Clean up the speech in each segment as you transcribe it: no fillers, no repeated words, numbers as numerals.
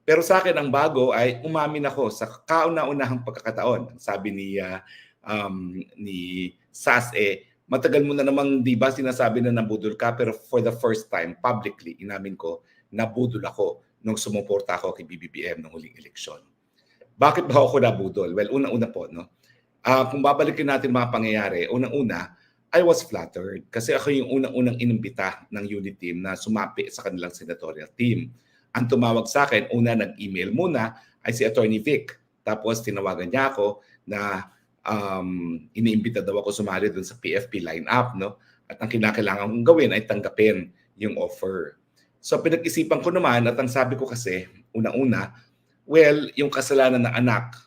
Pero sa akin ang bago ay umamin ako sa kauna-unahang pagkakataon. Sabi ni SAS, matagal mo na namang 'di ba sinasabi na nabudol ka, pero for the first time publicly inamin ko nabudol ako nung sumuporta ako kay BBM nung huling eleksyon. Bakit ba ako nabudol? Well, unang-una po, no? Kung babalikin natin mga pangyayari, unang-una, I was flattered kasi ako yung unang-unang inimbita ng unit team na sumapi sa kanilang senatorial team. Ang tumawag sa akin, una nag-email muna ay si Attorney Vic. Tapos tinawagan niya ako na iniimbita daw ako sumali dun sa PFP lineup, no? At ang kinakailangan kong gawin ay tanggapin yung offer. So pinag-isipan ko naman at ang sabi ko kasi, unang-una, well, yung kasalanan ng anak,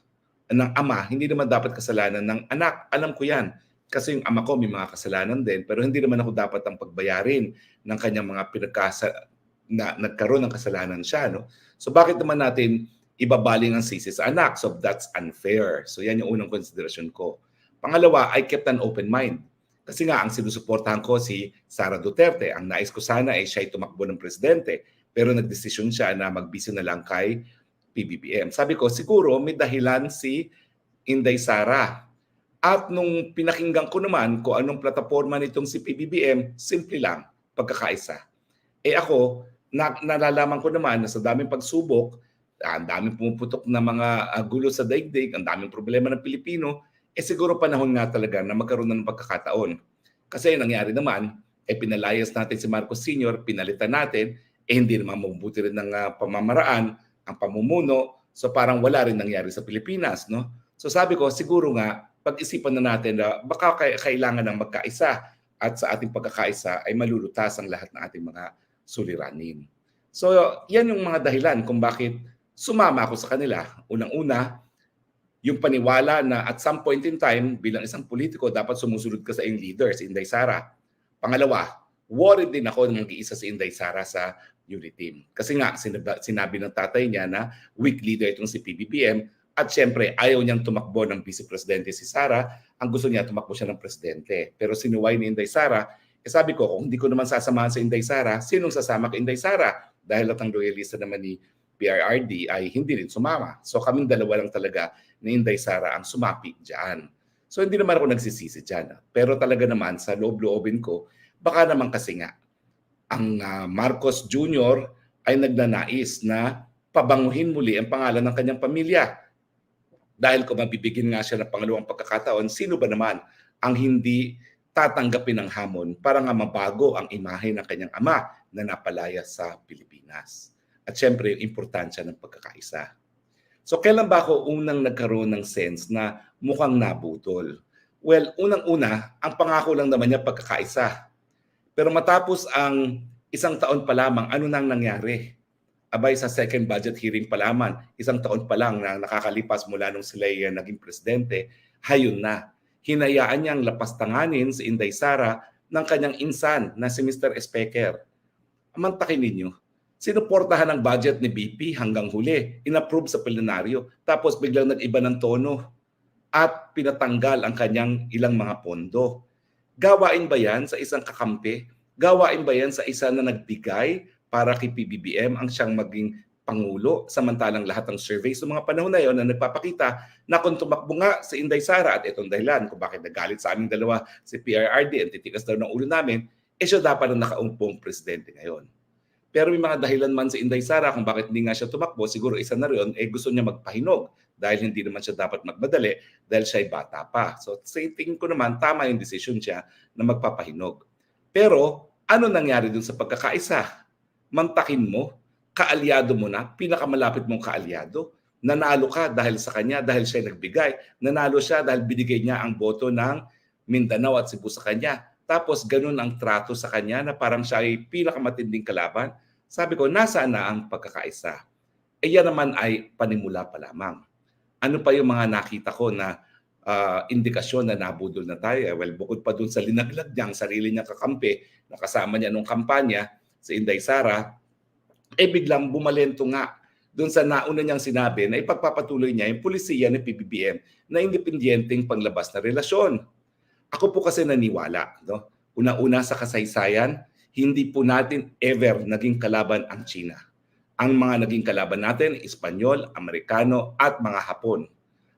ng ama, hindi naman dapat kasalanan ng anak. Alam ko yan. Kasi yung ama ko may mga kasalanan din, pero hindi naman ako dapat ang pagbayarin ng kanyang mga na nagkaroon ng kasalanan siya. No? So bakit naman natin ibabaling ang sisi sa anak? So that's unfair. So yan yung unang konsiderasyon ko. Pangalawa, I kept an open mind. Kasi nga, ang sinusuportahan ko si Sara Duterte. Ang nais ko sana ay siya'y tumakbo ng presidente. Pero nagdesisyon siya na magbisi na lang kay PBBM. Sabi ko, siguro may dahilan si Inday Sara. At nung pinakinggan ko naman kung anong plataforma nitong si PBBM, simple lang, pagkakaisa. Ako, nalalaman ko naman na sa daming pagsubok, ang daming pumuputok na mga gulo sa daigdig, ang daming problema ng Pilipino, siguro panahon nga talaga na magkaroon ng pagkakataon. Kasi nangyari naman, pinalayas natin si Marcos Sr., pinalitan natin, hindi naman mabubuti rin ng pamamaraan, ang pamumuno, so parang wala rin nangyari sa Pilipinas. No? So sabi ko, siguro nga, pag-isipan na natin na baka kailangan ng magkaisa at sa ating pagkakaisa ay malulutas ang lahat ng ating mga suliranin. So yan yung mga dahilan kung bakit sumama ako sa kanila. Unang-una, yung paniwala na at some point in time, bilang isang politiko, dapat sumusunod ka sa iyong leader, si Inday Sara. Pangalawa, worried din ako nang mag-iisa si Inday Sara sa unit team. Kasi nga, sinabi ng tatay niya na weak leader itong si PBBM at syempre, ayaw niyang tumakbo ng vice presidente si Sara. Ang gusto niya, tumakbo siya ng presidente. Pero sinuway ni Inday Sara, sabi ko, kung hindi ko naman sasamahan sa Inday Sara, sinong sasama kay Inday Sara? Dahil at ang loyalista naman ni PRRD ay hindi rin sumama. So kaming dalawa lang talaga ni Inday Sara ang sumapi dyan. So hindi naman ako nagsisisi dyan. Pero talaga naman sa loob-loobin ko, baka naman kasi nga, ang Marcos Jr. ay nagnanais na pabanguhin muli ang pangalan ng kanyang pamilya. Dahil kung mabibigyan nga siya ng pangalawang pagkakataon, sino ba naman ang hindi tatanggapin ng hamon para nga mabago ang imahe ng kanyang ama na napalaya sa Pilipinas. At syempre, yung importansya ng pagkakaisa. So, kailan ba ako unang nagkaroon ng sense na mukhang nabutol? Well, unang-una, ang pangako lang naman niya pagkakaisa. Pero matapos ang isang taon pa lamang, ano nang nangyari? Abay, sa second budget hearing pa lamang, isang taon pa lang na nakakalipas mula nung sila naging presidente, hayon na. Hinayaan niyang lapastanganin si Inday Sara ng kanyang insan na si Mr. Specker. Amantakin ninyo, sinuportahan ang budget ni BP hanggang huli, inapprove sa plenaryo, tapos biglang nag-iba ng tono at pinatanggal ang kanyang ilang mga pondo. Gawain ba yan sa isang kakampi? Gawain ba yan sa isa na nagbigay para kay PBBM ang siyang maging Pangulo, samantalang lahat ng surveys sa mga panahon na yon na nagpapakita na kung tumakbo nga si Inday Sara at itong dahilan kung bakit nagalit sa aming dalawa si PRRD at titikas daw ng ulo namin, siya dapat ang nakaumpong presidente ngayon. Pero may mga dahilan man si Inday Sara kung bakit hindi nga siya tumakbo, siguro isa na rin, gusto niya magpahinog dahil hindi naman siya dapat magmadali dahil siya ay bata pa. So sa tingin ko naman, tama yung decision siya na magpapahinog. Pero ano nangyari dun sa pagkakaisa? Mantakin mo, kaalyado mo na, pinakamalapit mong kaalyado, nanalo ka dahil sa kanya, dahil siya nagbigay. Nanalo siya dahil binigay niya ang boto ng Mindanao at Cebu sa kanya. Tapos ganun ang trato sa kanya na parang siya ay pinakamatinding kalaban. Sabi ko, nasaan na ang pagkakaisa? Yan naman ay panimula pa lamang. Ano pa yung mga nakita ko na indikasyon na nabudol na tayo? Well, bukod pa dun sa linaglag niya, ang sarili niya kakampi, na kasama niya nung kampanya, si Inday Sara, biglang bumalento nga doon sa nauna niyang sinabi na ipagpapatuloy niya yung pulisiya ni PBBM na independenteng panglabas na relasyon. Ako po kasi naniwala, no? Una-una sa kasaysayan, hindi po natin ever naging kalaban ang China. Ang mga naging kalaban natin, Espanyol, Amerikano at mga Hapon.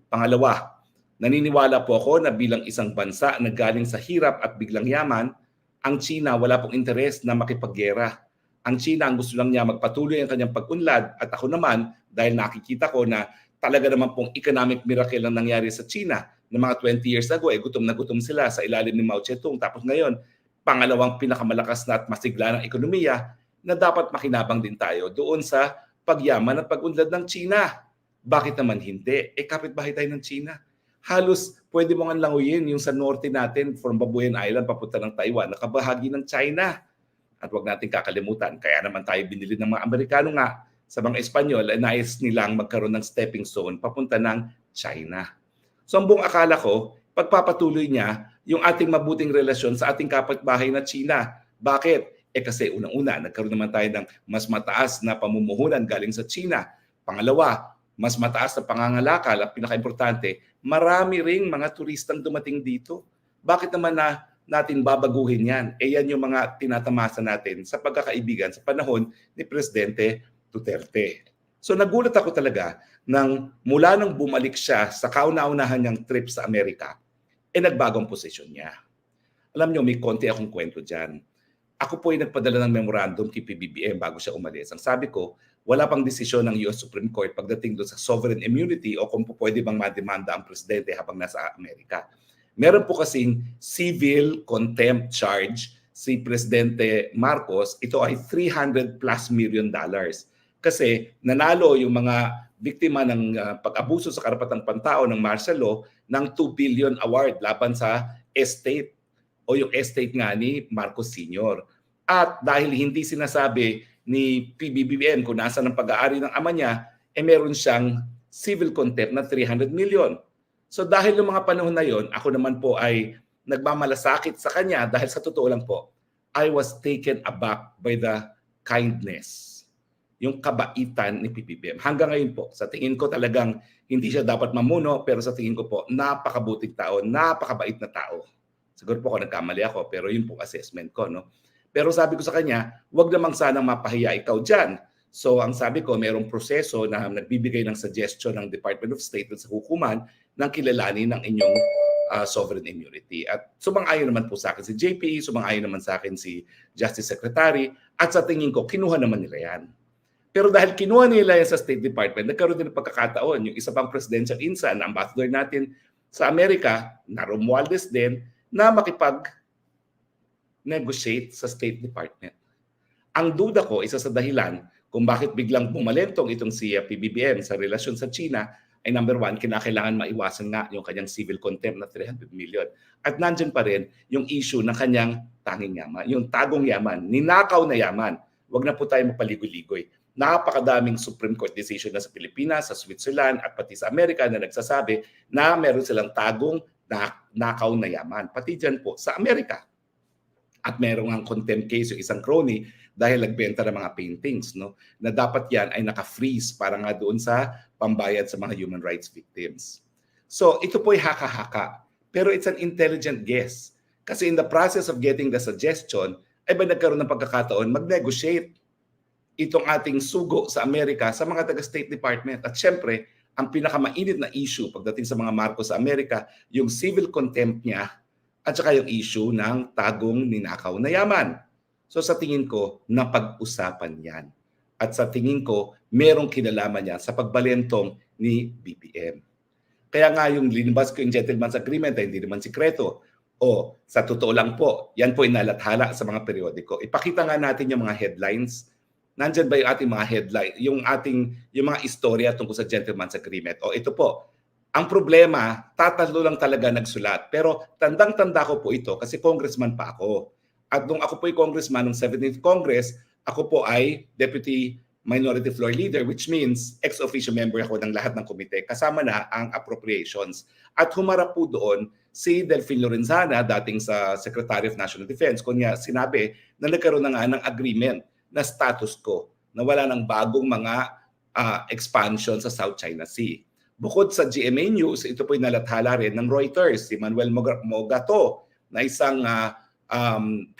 Pangalawa, naniniwala po ako na bilang isang bansa na galing sa hirap at biglang yaman, ang China wala pong interes na makipaggera. Ang China ang gusto lang niya magpatuloy ang kanyang pag-unlad at ako naman dahil nakikita ko na talaga naman pong economic miracle ang nangyari sa China ng mga 20 years ago, gutom na gutom sila sa ilalim ni Mao Zedong. Tapos ngayon, pangalawang pinakamalakas na at masigla ng ekonomiya, na dapat makinabang din tayo doon sa pagyaman at pag-unlad ng China. Bakit naman hindi? Kapitbahay tayo ng China. Halos pwede mo nga languyin yung sa norte natin from Babuyan Island papunta ng Taiwan, nakabahagi ng China. At wag natin kakalimutan, kaya naman tayo binili ng mga Amerikano nga sa mga Espanyol ay nais nilang magkaroon ng stepping stone papunta ng China. So ang buong akala ko, pagpapatuloy niya yung ating mabuting relasyon sa ating kapitbahay na China. Bakit? Kasi unang-una, nagkaroon naman tayo ng mas mataas na pamumuhunan galing sa China. Pangalawa, mas mataas na pangangalakal at pinaka-importante, marami ring mga turistang dumating dito. Bakit naman natin babaguhin yan? Yan yung mga tinatamasa natin sa pagkakaibigan sa panahon ni Presidente Duterte. So nagulat ako talaga nang mula nang bumalik siya sa kauna-unahan niyang trip sa Amerika, nagbagong posisyon niya. Alam niyo, may konti akong kwento dyan. Ako po ay nagpadala ng memorandum kay PBBM bago siya umalis. Ang sabi ko, wala pang desisyon ng US Supreme Court pagdating doon sa sovereign immunity o kung pwede bang mademanda ang presidente habang nasa Amerika. Meron po kasing civil contempt charge si Presidente Marcos. Ito ay $300+ million. Kasi nanalo yung mga biktima ng pag-abuso sa karapatang pantao ng martial law ng 2 billion award laban sa estate o yung estate nga ni Marcos Sr. At dahil hindi sinasabi ni PBBM kung nasa ng pag-aari ng ama niya, meron siyang civil contempt na 300 million. So dahil ng mga panahon na yon, ako naman po ay nagmamalasakit sa kanya dahil sa totoo lang po, I was taken aback by the kindness, yung kabaitan ni PBBM. Hanggang ngayon po, sa tingin ko talagang hindi siya dapat mamuno, pero sa tingin ko po, napakabuting tao, napakabait na tao. Siguro po ako nagkamali ako, pero yun po assessment ko. No? Pero sabi ko sa kanya, wag namang sanang mapahiya ikaw dyan. So ang sabi ko, mayroong proseso na nagbibigay ng suggestion ng Department of State sa hukuman ng kilalanin ng inyong sovereign immunity. At sumang-ayon naman po sa akin si JP, sumang-ayon naman sa akin si Justice Secretary, at sa tingin ko, kinuha naman nila yan. Pero dahil kinuha nila yan sa State Department, nagkaroon din ng pagkakataon. Yung isa pang presidential insan, ambassador natin sa Amerika, na Romualdez din, na makipag-negotiate sa State Department. Ang duda ko, isa sa dahilan kung bakit biglang bumalentong itong si PBBM sa relasyon sa China ay number one, kinakailangan maiwasan nga yung kanyang civil contempt na 300 million. At nandyan pa rin yung issue ng kanyang tanging yaman, yung tagong yaman, ninakaw na yaman. Huwag na po tayo mapaligoy-ligoy. Napakadaming Supreme Court decision na sa Pilipinas, sa Switzerland at pati sa Amerika na nagsasabi na meron silang tagong nakaw na yaman. Pati dyan po sa Amerika. At meron ang contempt case yung isang crony dahil nagbenta ng mga paintings, no? Na dapat yan ay naka-freeze para nga doon sa pambayad sa mga human rights victims. So ito po ay haka-haka. Pero it's an intelligent guess. Kasi in the process of getting the suggestion, ay ba nagkaroon ng pagkakataon mag-negotiate itong ating sugo sa Amerika sa mga taga-State Department. At syempre, ang pinakamainit na issue pagdating sa mga Marcos sa Amerika, yung civil contempt niya at saka yung issue ng tagong ninakaw na yaman. So sa tingin ko, napag-usapan yan. At sa tingin ko, merong kinalaman niya sa pagbalentong ni BBM. Kaya nga yung linabas ko yung gentleman's agreement ay hindi naman sikreto. O sa totoo lang po, yan po inalathala sa mga periodiko. Ipakita nga natin yung mga headlines. Nandyan ba yung ating mga headline, yung mga istorya tungkol sa gentleman's agreement? O ito po, ang problema, tatlo lang talaga nagsulat. Pero tandang-tanda ko po ito kasi congressman pa ako. At nung ako po ay congressman ng 17th Congress, ako po ay Deputy Minority Floor Leader, which means ex-officio member ako ng lahat ng komite, kasama na ang appropriations. At humarap po doon si Delfin Lorenzana, dating sa Secretary of National Defense, kunya sinabi na nagkaroon na nga ng agreement na status quo, na wala ng bagong mga expansion sa South China Sea. Bukod sa GMA News, ito po ay nalathala rin ng Reuters, si Manuel Mogato, na isang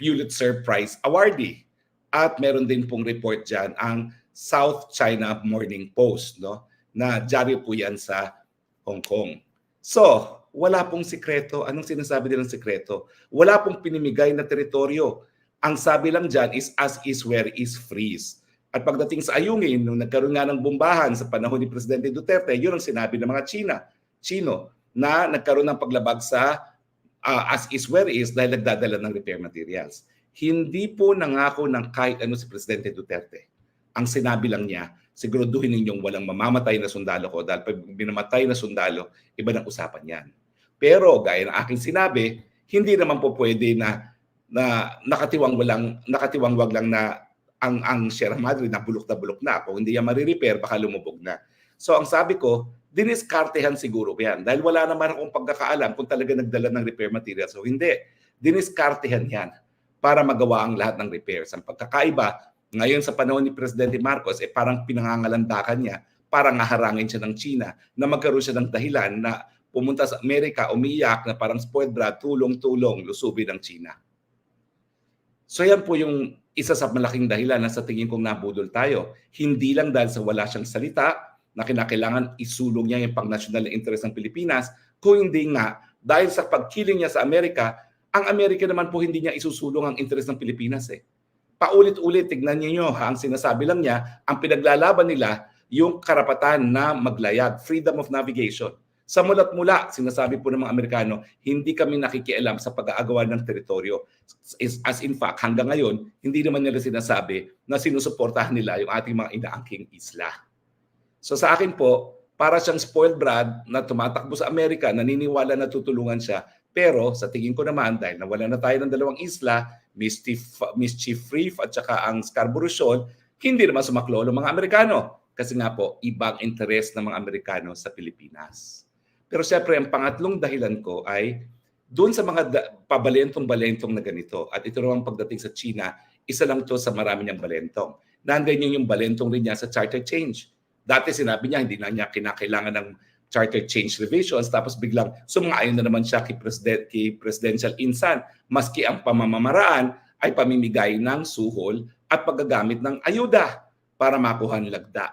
Pulitzer Prize awardee. At meron din pong report dyan ang South China Morning Post, no? Na dyaryo po yan sa Hong Kong. So, wala pong sikreto. Anong sinasabi nilang sikreto? Wala pong pinimigay na teritoryo. Ang sabi lang dyan is as is where is freeze. At pagdating sa Ayungin, nung nagkaroon nga ng bombahan sa panahon ni Presidente Duterte, yun ang sinabi ng mga Chino, na nagkaroon ng paglabag sa as is where is dahil nagdadala ng repair materials. Hindi po nangako ng kahit ano si Presidente Duterte. Ang sinabi lang niya, siguraduhin ninyong walang mamamatay na sundalo ko dahil pag binamatay na sundalo, iba ng usapan yan. Pero gaya ng aking sinabi, hindi naman po pwede na nakatiwangwag lang na ang Sierra Madre na bulok na. Kung hindi yan marirepair, baka lumubog na. So ang sabi ko, diniskartehan siguro yan. Dahil wala naman akong pagkakaalam kung talaga nagdala ng repair materials o hindi. Diniskartehan yan para magawa ang lahat ng repairs. Ang pagkakaiba, ngayon sa panahon ni Presidente Marcos, parang pinangangalandakan niya para ngaharangin siya ng China na magkaroon siya ng dahilan na pumunta sa Amerika, umiyak na parang spoiled brat, tulong-tulong, lusubin ng China. So yan po yung isa sa malaking dahilan na sa tingin kong nabudol tayo. Hindi lang dahil sa wala siyang salita na kinakailangan isulong niya yung pang-national na interest ng Pilipinas, kung hindi nga dahil sa pagkiling niya sa Amerika, ang Amerika naman po hindi niya isusulong ang interest ng Pilipinas eh. Paulit-ulit, tignan niyo ha, ang sinasabi lang niya, ang pinaglalaban nila yung karapatan na maglayag, freedom of navigation. Sa mulat-mula, sinasabi po ng mga Amerikano, hindi kami nakikialam sa pag-aagawan ng teritoryo. As in fact, hanggang ngayon, hindi naman nila sinasabi na sinusuportahan nila yung ating mga inaangking isla. So sa akin po, para siyang spoiled brat na tumatakbo sa Amerika, naniniwala na tutulungan siya. Pero sa tingin ko naman, dahil nawala na tayo ng dalawang isla, Mischief Reef at saka ang Scarborough Shoal, hindi naman sumaklolo mga Amerikano. Kasi nga po, ibang interes ng mga Amerikano sa Pilipinas. Pero siyempre, ang pangatlong dahilan ko ay doon sa mga pabalentong-balentong na ganito. At ito naman pagdating sa China, isa lang to sa marami niyang balentong. Nandiyan yung balentong rin niya sa charter change. Dati sinabi niya, hindi na niya kinakailangan ng charter change revisions, tapos biglang sumang-ayon na naman siya kay Presidential Insan, maski ang pamamaraan ay pamimigay ng suhol at paggagamit ng ayuda para makuha ng lagda.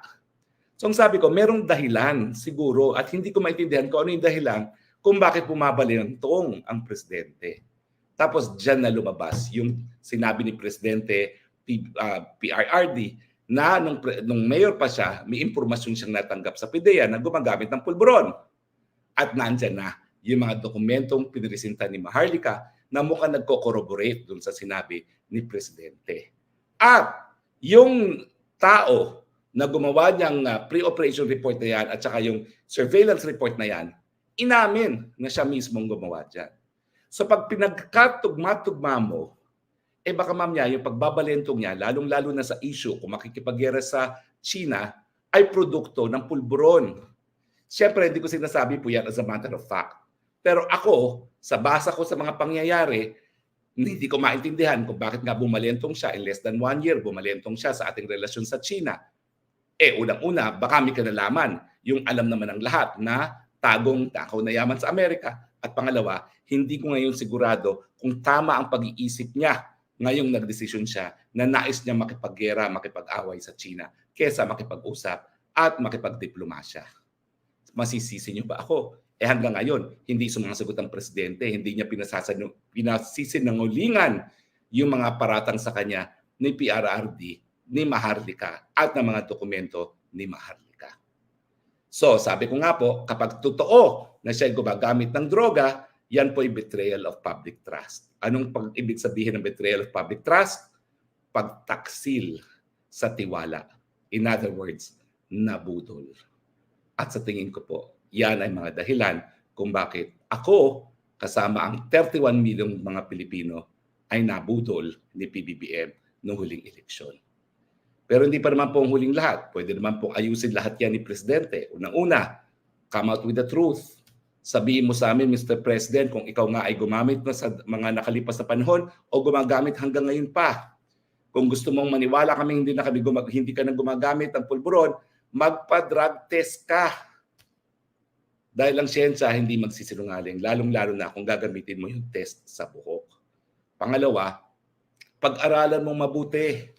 So ang sabi ko, merong dahilan siguro at hindi ko maintindihan kung ano yung dahilan kung bakit bumabalentong ang presidente. Tapos dyan na lumabas yung sinabi ni Presidente PRRD na nung mayor pa siya, may impormasyon siyang natanggap sa PIDEA na gumagamit ng pulburon. At nandyan na yung mga dokumentong pinresinta ni Maharlika na mukhang nagko-corroborate dun sa sinabi ni Presidente. At yung tao na gumawa niyang pre-operation report na yan at saka yung surveillance report na yan, inamin na siya mismong gumawa dyan. So pag pinagkatugma-tugma mo, baka mamaya yung pagbabalentong niya, lalong-lalo na sa issue kung makikipagyera sa China, ay produkto ng pulburon. Siyempre, hindi ko sinasabi po yan as a matter of fact. Pero ako, sa basa ko sa mga pangyayari, hindi ko maintindihan kung bakit nga bumalentong siya in less than 1 year, bumalentong siya sa ating relasyon sa China. Unang-una, baka may kinalaman yung alam naman ng lahat na tagong takaw na yaman sa Amerika. At pangalawa, hindi ko ngayon sigurado kung tama ang pag-iisip niya ngayong nagdesisyon siya na nais niya makipaggera, makipag-away sa China kesa makipag-usap at makipagdiplomasya. Masisisi niyo ba ako? Hanggang ngayon, hindi sumasagot ang presidente, hindi niya pinasisinungalingan yung mga paratang sa kanya ni PRRD, ni Maharlika at ng mga dokumento ni Maharlika. So, sabi ko nga po, kapag totoo na siya gumagamit ng droga, yan po ay betrayal of public trust. Anong ibig sabihin ng betrayal of public trust? Pagtaksil sa tiwala. In other words, nabudol. At sa tingin ko po, yan ay mga dahilan kung bakit ako, kasama ang 31 milyong mga Pilipino, ay nabudol ni PBBM noong huling eleksyon. Pero hindi pa naman po ang huling lahat. Pwede naman po ayusin lahat yan ni Presidente. Unang-una, come out with the truth. Sabihin mo sa amin, Mr. President, kung ikaw nga ay gumamit na sa mga nakalipas na panahon o gumagamit hanggang ngayon pa. Kung gusto mong maniwala kami hindi ka na gumagamit ng pulburon, magpa-drug test ka. Dahil ang siyensya hindi magsisinungaling, lalong-lalo na kung gagamitin mo yung test sa buhok. Pangalawa, pag-aralan mong mabuti.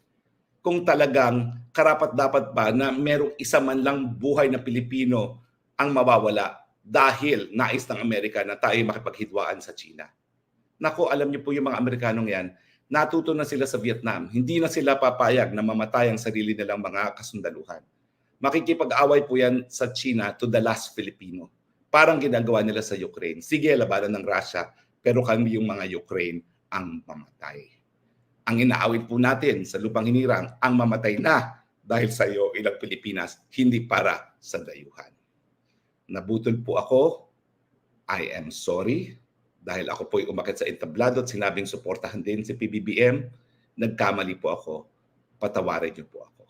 kung talagang karapat-dapat ba na merong isa man lang buhay na Pilipino ang mawawala dahil nais ng Amerika na tayo makipaghidwaan sa China. Naku, alam niyo po yung mga Amerikanong yan, natuto na sila sa Vietnam. Hindi na sila papayag na mamatay ang sarili nilang mga kasundaluhan. Makikipag-away po yan sa China to the last Filipino. Parang ginagawa nila sa Ukraine. Sige, labanan ng Russia, pero kami yung mga Ukraine ang mamatay. Ang inaawit po natin sa lupang hinirang, ang mamatay na dahil sa iyo ilang Pilipinas, hindi para sa dayuhan. Nabutol po ako. I am sorry. Dahil ako po'y umakit sa entablado at sinabing suportahan din si PBBM, nagkamali po ako. Patawarin niyo po ako.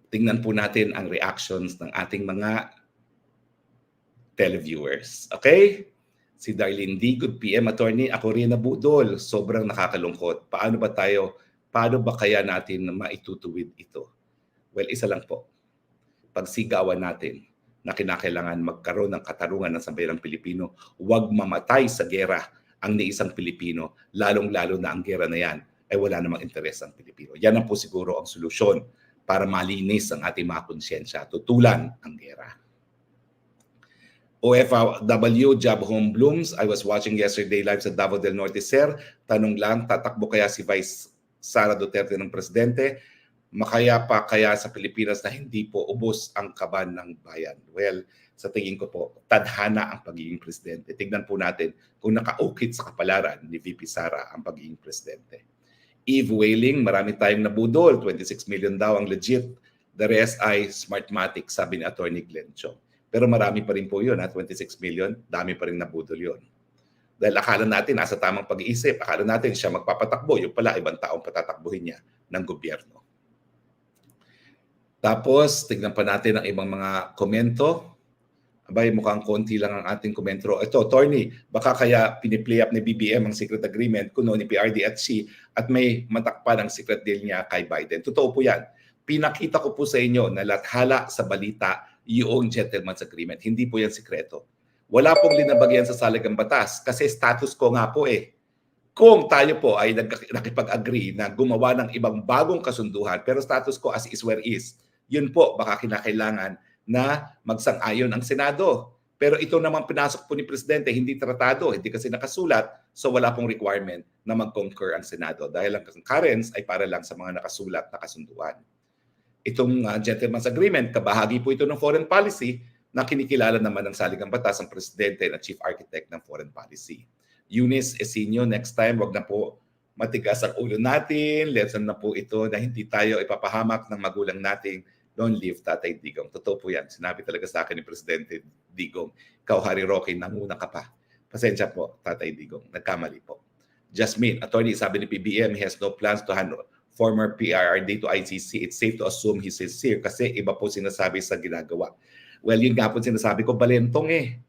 Tingnan po natin ang reactions ng ating mga televiewers. Okay? Si Darlene D, good PM attorney, ako rin nabudol. Sobrang nakakalungkot. Paano ba kaya natin maitutuwid ito? Well, isa lang po. Pagsigawan natin na kinakailangan magkaroon ng katarungan ng sambayanang Pilipino, huwag mamatay sa gera ang isang Pilipino, lalong-lalo na ang gera na yan ay wala namang interes ang Pilipino. Yan ang po siguro ang solusyon para malinis ang ating mga konsyensya, tutulan ang gera. OFW Job Home Blooms, I was watching yesterday live sa Davao del Norte, sir. Tanong lang, tatakbo kaya si Vice Sara Duterte ng presidente? Makaya pa kaya sa Pilipinas na hindi po ubos ang kaban ng bayan? Well, sa tingin ko po, tadhana ang pagiging presidente. Tignan po natin kung nakaukit sa kapalaran ni VP Sara ang pagiging presidente. Eve Wailing, marami tayong nabudol. 26 million daw ang legit. The rest ay Smartmatic, sabi ni Attorney Glenn Chong. Pero marami pa rin po yun, 26 million. Dami pa rin nabudol yun. Dahil akala natin, nasa tamang pag-iisip. Akala natin siya magpapatakbo. Yung pala, ibang taong patatakbuhin niya ng gobyerno. Tapos, tignan pa natin ang ibang mga komento. Abay, mukhang konti lang ang ating komento. Ito, Tony, baka kaya piniplay up ni BBM ang secret agreement kuno ni PRD at Xi at may matakpan ang secret deal niya kay Biden. Totoo po yan. Pinakita ko po sa inyo na lathala sa balita yung gentleman's agreement. Hindi po yan sikreto. Wala pong linabagyan sa saligang batas kasi status ko nga po eh. Kung tayo po ay nakipag-agree na gumawa ng ibang bagong kasunduhan pero status ko as is where is, yun po baka kinakailangan na magsang-ayon ang Senado. Pero ito naman pinasok po ni Presidente, hindi tratado, hindi kasi nakasulat, so wala pong requirement na mag-concur ang Senado dahil ang concurrence ay para lang sa mga nakasulat na kasunduan. Itong gentleman's agreement, kabahagi po ito ng foreign policy na kinikilala naman ng saligang batas ang Presidente na Chief Architect ng foreign policy. Eunice Esinio, next time, wag na po matigas ang ulo natin. Lesson na po ito na hindi tayo ipapahamak ng magulang nating don't leave Tatay Digong. Totoo po yan. Sinabi talaga sa akin ni Presidente Digong, ikaw Harry Roque, nanguna ka pa. Pasensya po, Tatay Digong. Nagkamali po. Jasmine, attorney, sabi ni PBM, he has no plans to hand former PRRD to ICC. It's safe to assume he's sincere kasi iba po sinasabi sa ginagawa. Well, yun nga po sinasabi ko, balentong eh.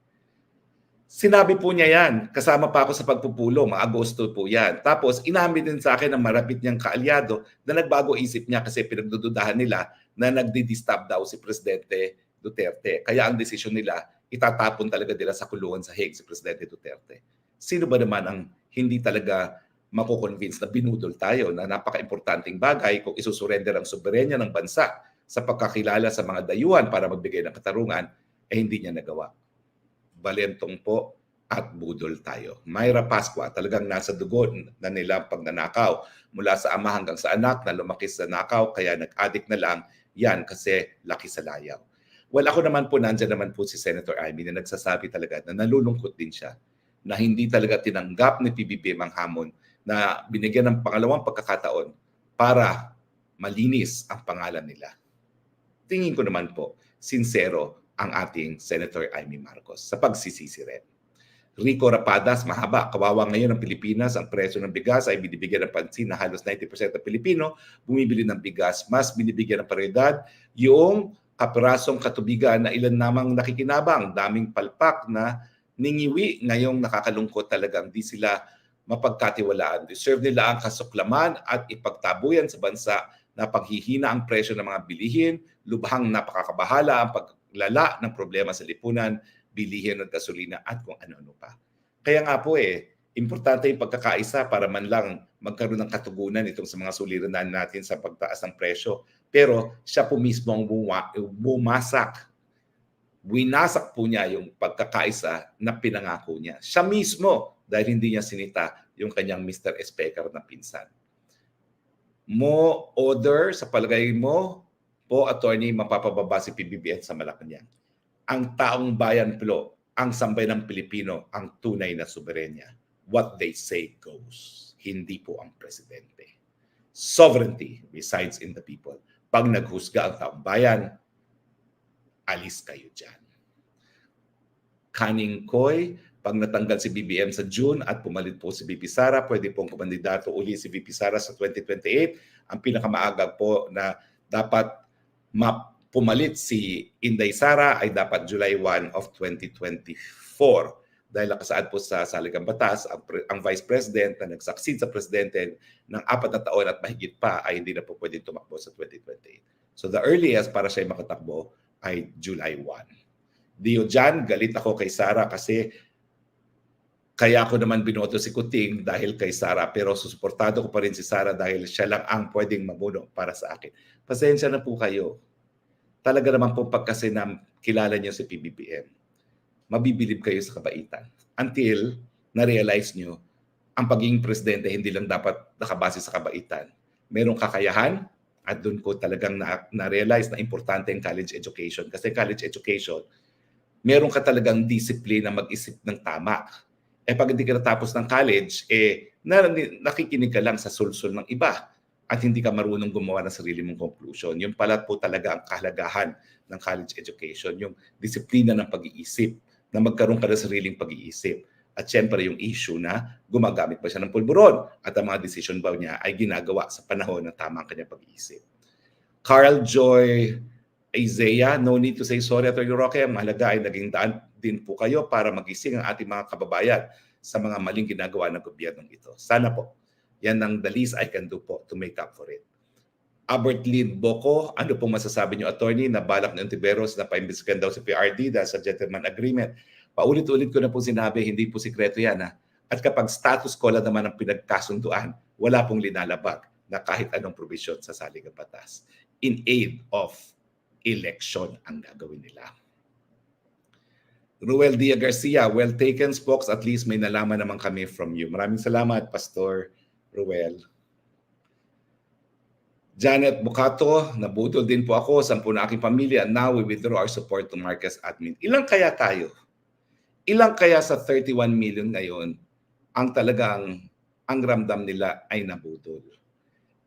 Sinabi po niya yan. Kasama pa ako sa pagpupulong. Agosto po yan. Tapos, inamin din sa akin ng marapit niyang kaalyado na nagbago isip niya kasi pinagdududahan nila na nagdi-disturb daw si Presidente Duterte. Kaya ang desisyon nila, itatapon talaga nila sa kulungan sa Hague si Presidente Duterte. Sino ba naman ang hindi talaga mako-convince na binudol tayo na napaka-importanting bagay kung isusurrender ang soberenya ng bansa sa pagkakilala sa mga dayuhan para magbigay ng katarungan, hindi niya nagawa. Balentong po at budol tayo. Myra Pascua, talagang nasa dugo na nila ang pagnanakaw. Mula sa ama hanggang sa anak na lumaki sa nakaw, kaya nag-addict na lang yan kasi laki sa layaw. Well, ako naman po, nandyan naman po si Senator Amy na nagsasabi talaga na nalulungkot din siya na hindi talaga tinanggap ni PBBM ang hamon na binigyan ng pangalawang pagkakataon para malinis ang pangalan nila. Tingin ko naman po, sincero ang ating Senator Amy Marcos sa pagsisisi rin. Rico Rapadas, mahaba, kawawa ngayon ng Pilipinas, ang presyo ng bigas ay binibigyan ng pansin na halos 90% ng Pilipino bumibili ng bigas. Mas binibigyan ng prioridad yung kaprasong katubigan na ilan namang nakikinabang, daming palpak na ningiwi ngayong nakakalungkot talagang di sila mapagkatiwalaan. Deserve nila ang kasuklaman at ipagtabuyan sa bansa na paghihina ang presyo ng mga bilihin, lubhang napakakabahala ang paglala ng problema sa lipunan, bilihin ng gasolina at kung ano-ano pa. Kaya nga po Importante yung pagkakaisa para man lang magkaroon ng katugunan itong sa mga suliranan natin sa pagtaas ng presyo. Pero siya po mismo ang bumasak. Winasak po niya yung pagkakaisa na pinangako niya. Siya mismo dahil hindi niya sinita yung kanyang Mr. Speaker na pinsan. Mo order sa palagay mo po, attorney, mapapababa si PBBM sa Malacanang. Ang taong bayan po, ang sambayan ng Pilipino, ang tunay na soberenya. What they say goes. Hindi po ang presidente. Sovereignty resides in the people. Pag naghusga ang taong bayan, alis kayo dyan. Kaning Koy, pag natanggal si BBM sa June at pumalit po si VP Sara, pwede pong kumandidato uli si VP Sara sa 2028. Ang pinakamaaga po na dapat pumalit si Inday Sara ay dapat July 1 of 2024. Dahil nakasaad po sa saligang batas, ang Vice President na nag-succeed sa Presidente ng 4 na taon at mahigit pa ay hindi na po pwedeng tumakbo sa 2028. So the earliest para siya makatakbo ay July 1. Dio dyan, galit ako kay Sara kasi kaya ako naman binoto si Kuting dahil kay Sara, pero susuportado ko pa rin si Sara dahil siya lang ang pwedeng mabuno para sa akin. Pasensya na po kayo. Talaga naman po pagkasinam kilala niyo si PBBM. Mabibilib kayo sa kabaitan. Until na-realize nyo, ang pagiging presidente hindi lang dapat nakabase sa kabaitan. Merong kakayahan at doon ko talagang na-realize na importante ang college education. Kasi college education, meron ka talagang disiplina mag-isip ng tama. Pag hindi ka natapos ng college, nakikinig ka lang sa sulsul ng iba at hindi ka marunong gumawa ng sarili mong conclusion. Yung pala po talaga ang kahalagahan ng college education, yung disiplina ng pag-iisip, na magkaroon ka ng sariling pag-iisip. At syempre yung issue na gumagamit pa siya ng pulburon at ang mga decision ba niya ay ginagawa sa panahon ng tamang kanyang pag-iisip. Carl Joy Isaiah, no need to say sorry, Atty. Roque. Ang mahalaga ay naging daan din po kayo para magising ang ating mga kababayan sa mga maling ginagawa ng gobyernong ito. Sana po, yan ang the least I can do po to make up for it. Albert Lynn Boco, ano pong masasabi niyo, attorney, na balak ng Ontiveros na paimbestigahan daw si PRD dahil sa gentleman agreement? Paulit-ulit ko na po sinabi, hindi po sikreto yan. Ha? At kapag status quo lang naman ang pinagkasunduan, wala pong linalabag na kahit anong provision sa saligang batas. In aid of election ang gagawin nila. Ruel Dia Garcia, well taken, Spokes. At least may nalaman naman kami from you. Maraming salamat, Pastor Ruel. Janet Bucato, nabudol din po ako, 10 na aking pamilya. Now we withdraw our support to Marcos admin. Ilang kaya tayo? Ilang kaya sa 31 million ngayon ang talagang ang ramdam nila ay nabudol?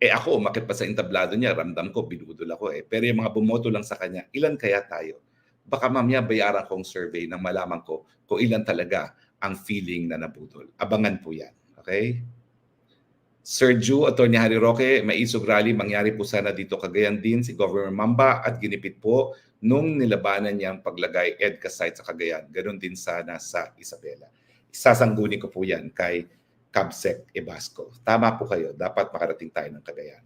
Ako, umakit pa sa entablado niya, ramdam ko, binudol ako . Pero yung mga bumoto lang sa kanya, ilan kaya tayo? Baka mamaya bayaran kong survey nang malaman ko kung ilan talaga ang feeling na nabudol. Abangan po yan. Okay? Sir Ju, Atty. Harry Roque, may isog rally mangyari po sana dito Cagayan din si Governor Mamba at ginipit po nung nilabanan niya ang paglagay EDCA site sa Cagayan. Ganon din sana sa Isabela. Isasangguni ko po yan kay Cabsec Ebasco. Tama po kayo, dapat makarating tayo ng Cagayan.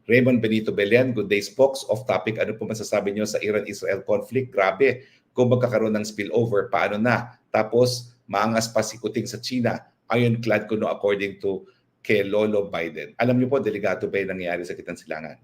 Raymond Benito Belen, good day, Spokes. Off topic, ano po masasabi niyo sa Iran-Israel conflict? Grabe, kung magkakaroon ng spillover, paano na? Tapos, maangas pa si Kuting sa China. Ironclad ko no according to kay Lolo Biden. Alam niyo po, delikado ba yung nangyayari sa Gitnang Silangan?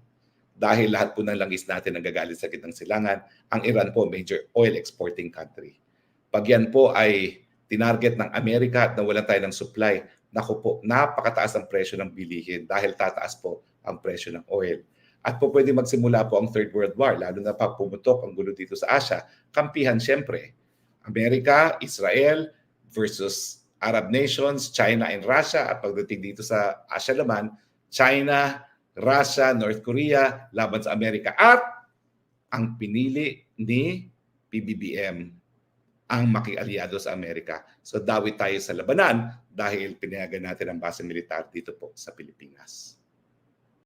Dahil lahat po ng langis natin nagagalit sa Gitnang Silangan, ang Iran po, major oil exporting country. Pag yan po ay tinarget ng Amerika at nawalan tayo ng supply, naku po, napakataas ang presyo ng bilihin dahil tataas po ang presyo ng oil. At po pwede magsimula po ang Third World War, lalo na pag pumutok ang gulo dito sa Asia. Kampihan siyempre. Amerika, Israel versus Arab nations, China and Russia. At pagdating dito sa Asia naman, China, Russia, North Korea, laban sa Amerika. At ang pinili ni PBBM ang makialiado sa Amerika. So dawit tayo sa labanan dahil pinayagan natin ang base militar dito po sa Pilipinas.